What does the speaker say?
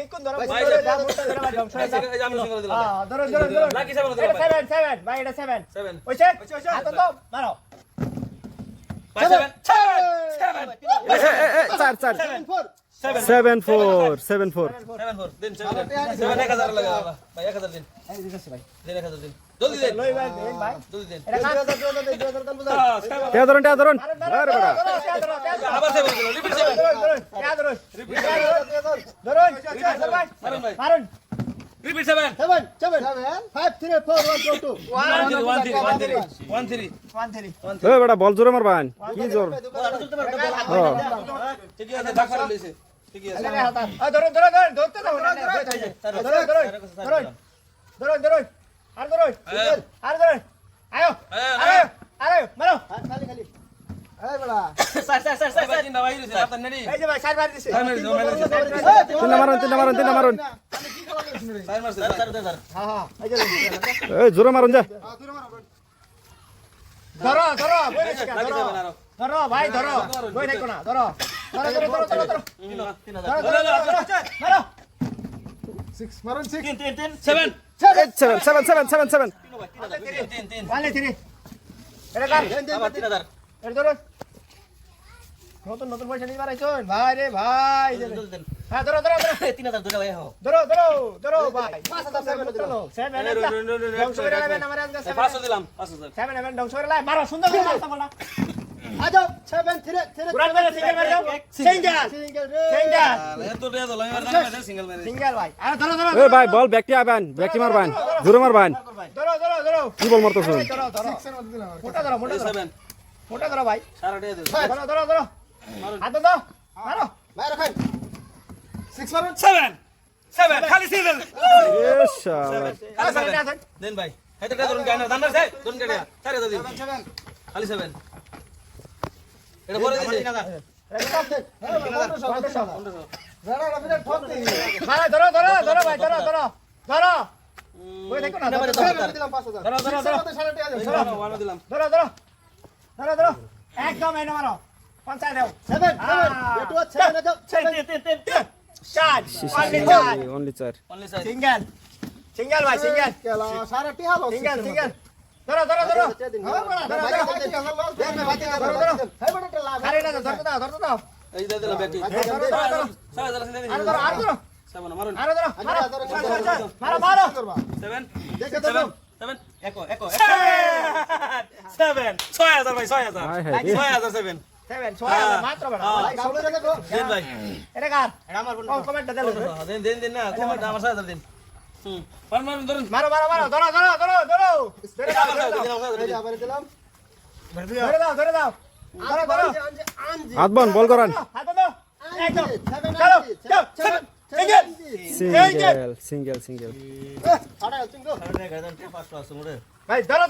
ইকুন ধরো ভাই আমি সিঙ্গেল দিলাম ধরো লাকি 7 দিলাম 7 ভাই এটা 7 ওইছে হাত দাও মারো 7 7-4 দিন 7 1000 লাগা ভাই 1000 দিন এই দিছে ভাই 1000 দিন জলদি দেন লই ভাই দেন ভাই জলদি দেন এটা 2000 ধরুন আরে বড়া আবার 7 দিলো রিপিট 7 রিপিট ধরুন ভাই মারুন রিপিট 7 5 3 4 1 2 1 3 এ বড়া বল জোরে মারবান কি জোর ঠিক আছে ডাক্তার লইছে ঠিক আছে ধরুন ধরতে দাও ধরুন আর ধরুন আয়ো আরে মারো খালি এই বড়া স্যার চিন্তা ভাই দিছে আপনার নেডি এই যে ভাই সার মার দিছে স্যার মেরে যাও তিন মারুন স্যার মারছে স্যার হ্যাঁ এই যে এই জোরে মারুন যা ধরো ভাই ধরো বই থাকো না ধরো মারো 6 মারুন 6 7 ওয়ালে 3 এটা কার আবার 3000 এটা ধরো নতুন পয়সা নিয়ে বাড়াইছন ভাই রে ভাই হ্যাঁ ধরো 3000 দুটা ভাই হো ধরো ভাই 5000 চলো 7 ধ্বংস করে লাইবেন আমার আজকে 500 দিলাম 5000 7 ধ্বংস করে লাই মারো সুন্দর করে মারতা বলা আজো 7 3 পুরান মেরে সিঙ্গেল মার দাও সিঙ্গেল এত রে তো লাইন মার সিঙ্গেল মেরে সিঙ্গেল ভাই আরে ধরো এ ভাই বল ব্যাকটি আবান ব্যাকটি মারবান জোরে মারবান ধরো কি বল মারতেছ ধরো মোটা ধরো 7 মোটা ধরো ভাই সারা ডে দে ধরো হাত দাও মারো ভাই রাখেন 6 মারুন 7 খালি সিঙ্গেল এ শালা দেন ভাই হেতে ধরুন গানা দান্ডা সাই ধরুন গাড়িয়া সারে দাও দিন খালি 7 এটা পরে দিছে ধরো ভাই ধরো বই দেখো না ধরো দিলাম একদম এই নামারো 50 দাও 7 অনলি 4 সিঙ্গেল ভাই সিঙ্গেল ধরো আরে না ধরতে দাও এই দে দিলাম ব্যাটি ধরো সারা দিলাম দিন আরে ধরো 7 মারুন মারো 7 একো 7 6000 ভাই 6000 হাই হাই 6000 7 মাত্র বড় দেন ভাই এটা কার এটা আমার কমেন্টটা দিলো দেন না কমেন্ট আমার 6000 দিন মারুন ধরুন মারো ধরো হাত বন বল করান হাত দাও একদম সিঙ্গেল ভাই ধরো